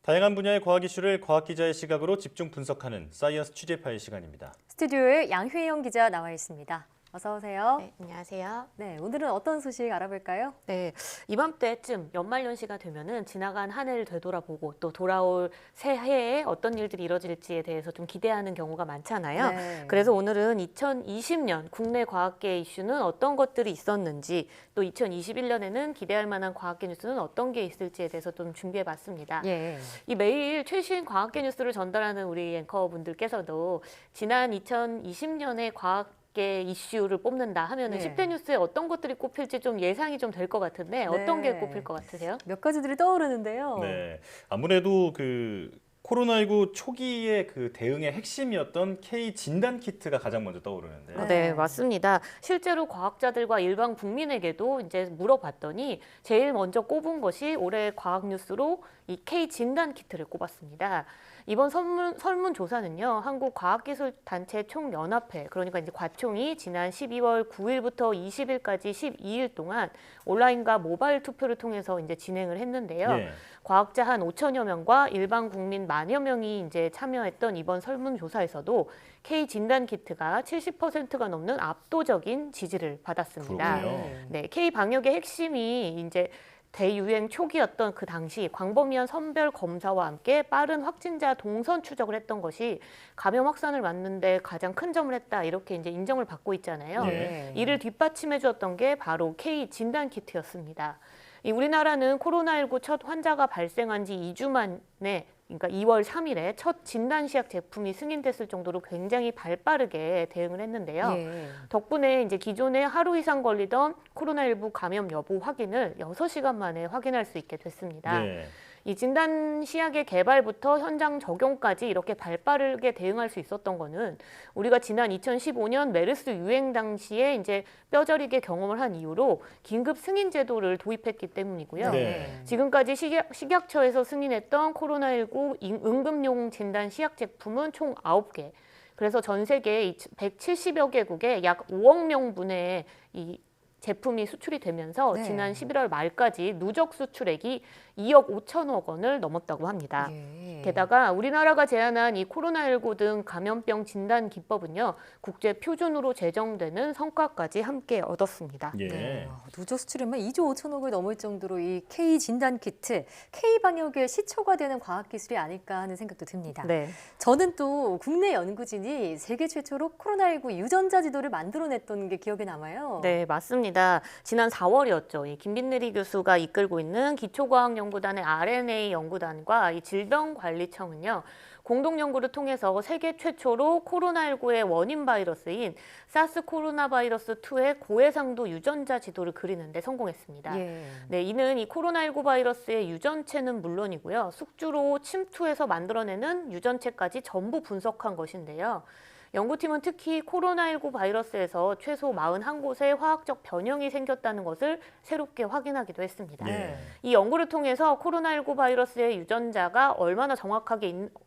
다양한 분야의 과학 이슈를 과학 기자의 시각으로 집중 분석하는 사이언스 취재 파일 시간입니다. 스튜디오에 양회영 기자 나와 있습니다. 어서 오세요. 네, 안녕하세요. 네, 오늘은 어떤 소식 알아볼까요? 네, 이맘때쯤 연말연시가 되면은 지나간 한 해를 되돌아보고 또 돌아올 새해에 어떤 일들이 이뤄질지에 대해서 좀 기대하는 경우가 많잖아요. 네. 그래서 오늘은 2020년 국내 과학계 이슈는 어떤 것들이 있었는지, 또 2021년에는 기대할 만한 과학계 뉴스는 어떤 게 있을지에 대해서 좀 준비해봤습니다. 예. 이 매일 최신 과학계 뉴스를 전달하는 우리 앵커분들께서도 지난 2020년의 과학계 이슈를 뽑는다 하면은 네. 10대 뉴스에 어떤 것들이 꼽힐지 좀 예상이 좀 될 것 같은데 어떤 게 네. 꼽힐 것 같으세요? 몇 가지들이 떠오르는데요. 네, 아무래도 코로나19 초기의 대응의 핵심이었던 K 진단 키트가 가장 먼저 떠오르는데요. 네. 네, 맞습니다. 실제로 과학자들과 일반 국민에게도 이제 물어봤더니 제일 먼저 꼽은 것이 올해 과학 뉴스로 이 K 진단 키트를 꼽았습니다. 이번 설문조사는요, 한국과학기술단체 총연합회, 그러니까 이제 과총이 지난 12월 9일부터 20일까지 12일 동안 온라인과 모바일 투표를 통해서 이제 진행을 했는데요. 예. 과학자 한 5천여 명과 일반 국민 만여 명이 이제 참여했던 이번 설문조사에서도 K 진단 키트가 70%가 넘는 압도적인 지지를 받았습니다. 그렇군요. 네, K 방역의 핵심이 이제 대유행 초기였던 그 당시 광범위한 선별 검사와 함께 빠른 확진자 동선 추적을 했던 것이 감염 확산을 막는데 가장 큰 점을 했다, 이렇게 이제 인정을 받고 있잖아요. 네. 이를 뒷받침해 주었던 게 바로 K 진단 키트였습니다. 이 우리나라는 코로나19 첫 환자가 발생한 지 2주 만에, 그러니까 2월 3일에 첫 진단시약 제품이 승인됐을 정도로 굉장히 발빠르게 대응을 했는데요. 예. 덕분에 이제 기존에 하루 이상 걸리던 코로나19 감염 여부 확인을 6시간 만에 확인할 수 있게 됐습니다. 네. 이 진단 시약의 개발부터 현장 적용까지 이렇게 발빠르게 대응할 수 있었던 거는 우리가 지난 2015년 메르스 유행 당시에 이제 뼈저리게 경험을 한 이후로 긴급 승인 제도를 도입했기 때문이고요. 네. 지금까지 식약처에서 승인했던 코로나19 응급용 진단 시약 제품은 총 9개. 그래서 전 세계 170여 개국에 약 5억 명분의 이 제품이 수출이 되면서 네. 지난 11월 말까지 누적 수출액이 2억 5천억 원을 넘었다고 합니다. 예. 게다가 우리나라가 제안한 이 코로나19 등 감염병 진단 기법은요, 국제 표준으로 제정되는 성과까지 함께 얻었습니다. 예. 네. 누적 수출액만 2조 5천억을 넘을 정도로 이 K 진단 키트, K 방역의 시초가 되는 과학 기술이 아닐까 하는 생각도 듭니다. 네. 저는 또 국내 연구진이 세계 최초로 코로나19 유전자 지도를 만들어냈던 게 기억에 남아요. 네, 맞습니다. 지난 4월이었죠. 이 김빈내리 교수가 이끌고 있는 기초과학연구단의 RNA 연구단과 이 질병관리청은요, 공동 연구를 통해서 세계 최초로 코로나19의 원인 바이러스인 사스 코로나 바이러스 2의 고해상도 유전자 지도를 그리는데 성공했습니다. 예. 네, 이는 이 코로나19 바이러스의 유전체는 물론이고요, 숙주로 침투해서 만들어내는 유전체까지 전부 분석한 것인데요. 연구팀은 특히 코로나19 바이러스에서 최소 41곳의 화학적 변형이 생겼다는 것을 새롭게 확인하기도 했습니다. 예. 이 연구를 통해서 코로나19 바이러스의 유전자가 얼마나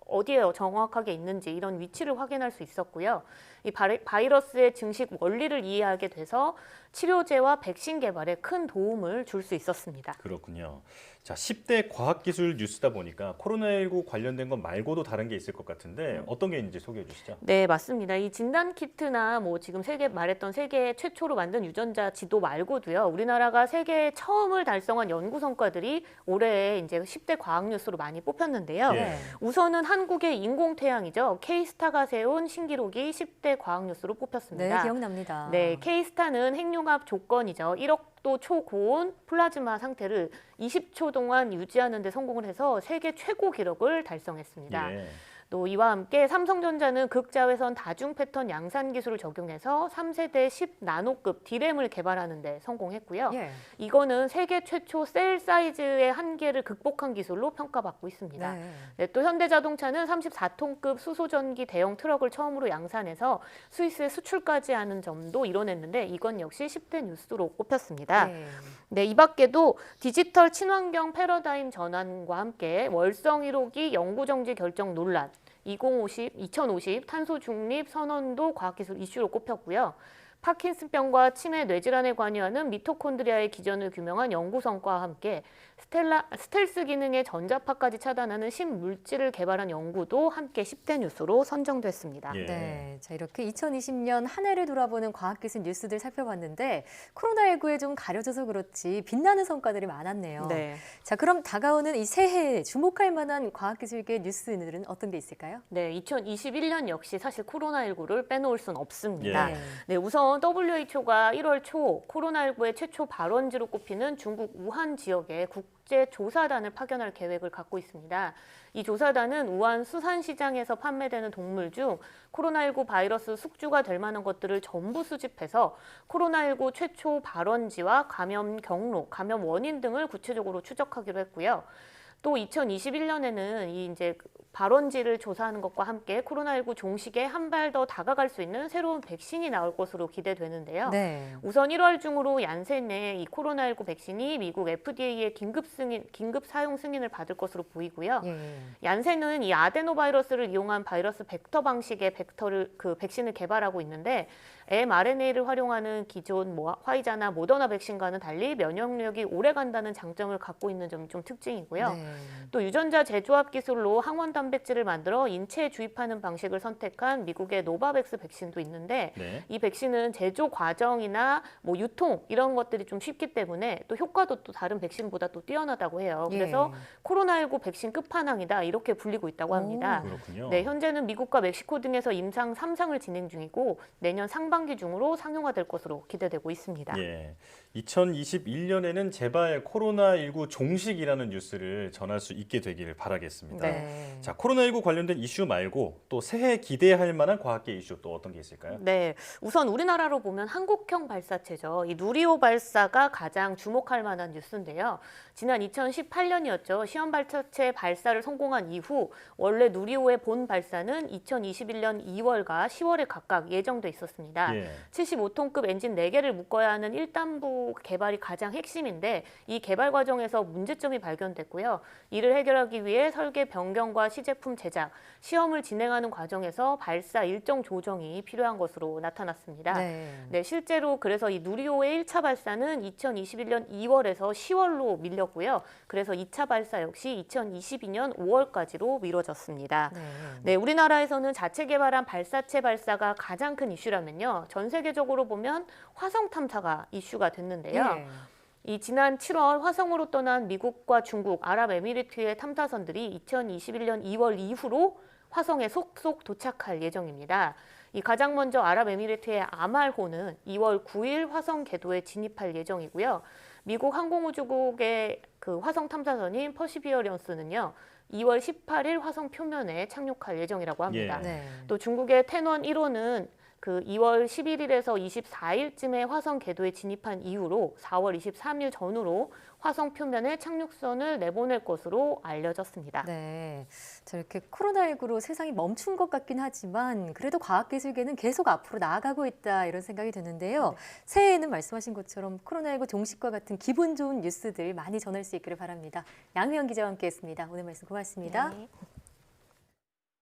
어디에 정확하게 있는지 이런 위치를 확인할 수 있었고요. 이 바이러스의 증식 원리를 이해하게 돼서 치료제와 백신 개발에 큰 도움을 줄 수 있었습니다. 그렇군요. 자, 10대 과학기술 뉴스다 보니까 코로나19 관련된 것 말고도 다른 게 있을 것 같은데 어떤 게 있는지 소개해 주시죠. 네, 맞습니다. 이 진단 키트나 뭐 지금 말했던 세계 최초로 만든 유전자 지도 말고도요, 우리나라가 세계 처음을 달성한 연구 성과들이 올해 이제 10대 과학 뉴스로 많이 뽑혔는데요. 예. 우선은 한국의 인공태양이죠. K스타가 세운 신기록이 10대 과학 뉴스로 네, 뽑혔습니다. 기억납니다. 네, K스타는 핵융합 조건이죠. 1억도 초고온 플라즈마 상태를 20초 동안 유지하는 데 성공을 해서 세계 최고 기록을 달성했습니다. 예. 또 이와 함께 삼성전자는 극자외선 다중 패턴 양산 기술을 적용해서 3세대 10나노급 D램을 개발하는 데 성공했고요. 예. 이거는 세계 최초 셀 사이즈의 한계를 극복한 기술로 평가받고 있습니다. 네. 네, 또 현대자동차는 34톤급 수소전기 대형 트럭을 처음으로 양산해서 스위스에 수출까지 하는 점도 이뤄냈는데 이건 역시 10대 뉴스로 꼽혔습니다. 네. 네, 이 밖에도 디지털 친환경 패러다임 전환과 함께 월성 1호기 영구정지 결정 논란, 2050 탄소 중립 선언도 과학기술 이슈로 꼽혔고요. 파킨슨병과 치매 뇌질환에 관여하는 미토콘드리아의 기전을 규명한 연구 성과와 함께 스텔스 기능의 전자파까지 차단하는 신물질을 개발한 연구도 함께 10대 뉴스로 선정됐습니다. 예. 네, 자 이렇게 2020년 한 해를 돌아보는 과학기술 뉴스들 살펴봤는데 코로나19에 좀 가려져서 그렇지 빛나는 성과들이 많았네요. 네. 자 그럼 다가오는 이 새해에 주목할 만한 과학기술계 뉴스들은 어떤 게 있을까요? 네, 2021년 역시 사실 코로나19를 빼놓을 순 없습니다. 예. 네, 우선 WHO가 1월 초 코로나19의 최초 발원지로 꼽히는 중국 우한 지역에 국제조사단을 파견할 계획을 갖고 있습니다. 이 조사단은 우한 수산시장에서 판매되는 동물 중 코로나19 바이러스 숙주가 될 만한 것들을 전부 수집해서 코로나19 최초 발원지와 감염 경로, 감염 원인 등을 구체적으로 추적하기로 했고요. 또 2021년에는 이 이제 발원지를 조사하는 것과 함께 코로나19 종식에 한 발 더 다가갈 수 있는 새로운 백신이 나올 것으로 기대되는데요. 네. 우선 1월 중으로 얀센의 이 코로나19 백신이 미국 FDA의 긴급 사용 승인을 받을 것으로 보이고요. 예. 얀센은 이 아데노바이러스를 이용한 바이러스 벡터 방식의 백신을 개발하고 있는데 mRNA를 활용하는 기존 화이자나 모더나 백신과는 달리 면역력이 오래 간다는 장점을 갖고 있는 점이 좀 특징이고요. 네. 또 유전자 재조합 기술로 항원 단백질을 만들어 인체에 주입하는 방식을 선택한 미국의 노바백스 백신도 있는데 네. 이 백신은 제조 과정이나 뭐 유통 이런 것들이 좀 쉽기 때문에 또 효과도 또 다른 백신보다 또 뛰어나다고 해요. 그래서 코로나19 백신 끝판왕이다 이렇게 불리고 있다고 합니다. 그렇군요. 네, 현재는 미국과 멕시코 등에서 임상 3상을 진행 중이고 내년 상반기 중으로 상용화될 것으로 기대되고 있습니다. 예. 2021년에는 제발 코로나19 종식이라는 뉴스를 전할 수 있게 되기를 바라겠습니다. 네. 자, 코로나19 관련된 이슈 말고 또 새해 기대할 만한 과학계 이슈 또 어떤 게 있을까요? 네, 우선 우리나라로 보면 한국형 발사체죠. 이 누리호 발사가 가장 주목할 만한 뉴스인데요. 지난 2018년이었죠. 시험 발사체 발사를 성공한 이후 원래 누리호의 본 발사는 2021년 2월과 10월에 각각 예정돼 있었습니다. 예. 75톤급 엔진 4개를 묶어야 하는 1단부 개발이 가장 핵심인데 이 개발 과정에서 문제점이 발견됐고요. 이를 해결하기 위해 설계 변경과 시제품 제작, 시험을 진행하는 과정에서 발사 일정 조정이 필요한 것으로 나타났습니다. 네, 실제로 그래서 이 누리호의 1차 발사는 2021년 2월에서 10월로 밀렸고요. 그래서 2차 발사 역시 2022년 5월까지로 미뤄졌습니다. 네, 우리나라에서는 자체 개발한 발사체 발사가 가장 큰 이슈라면요. 전 세계적으로 보면 화성 탐사가 이슈가 됐는데요. 이 지난 7월 화성으로 떠난 미국과 중국, 아랍에미리트의 탐사선들이 2021년 2월 이후로 화성에 속속 도착할 예정입니다. 이 가장 먼저 아랍에미리트의 아말호는 2월 9일 화성 궤도에 진입할 예정이고요. 미국 항공우주국의 그 화성 탐사선인 퍼시비어런스는요. 2월 18일 화성 표면에 착륙할 예정이라고 합니다. 또 중국의 텐원 1호는 그 2월 11일에서 24일쯤에 화성 궤도에 진입한 이후로 4월 23일 전후로 화성 표면에 착륙선을 내보낼 것으로 알려졌습니다. 네, 저렇게 코로나19로 세상이 멈춘 것 같긴 하지만 그래도 과학기술계는 계속 앞으로 나아가고 있다 이런 생각이 드는데요. 새해에는 말씀하신 것처럼 코로나19 종식과 같은 기분 좋은 뉴스들 많이 전할 수 있기를 바랍니다. 양희영 기자와 함께했습니다. 오늘 말씀 고맙습니다. 네.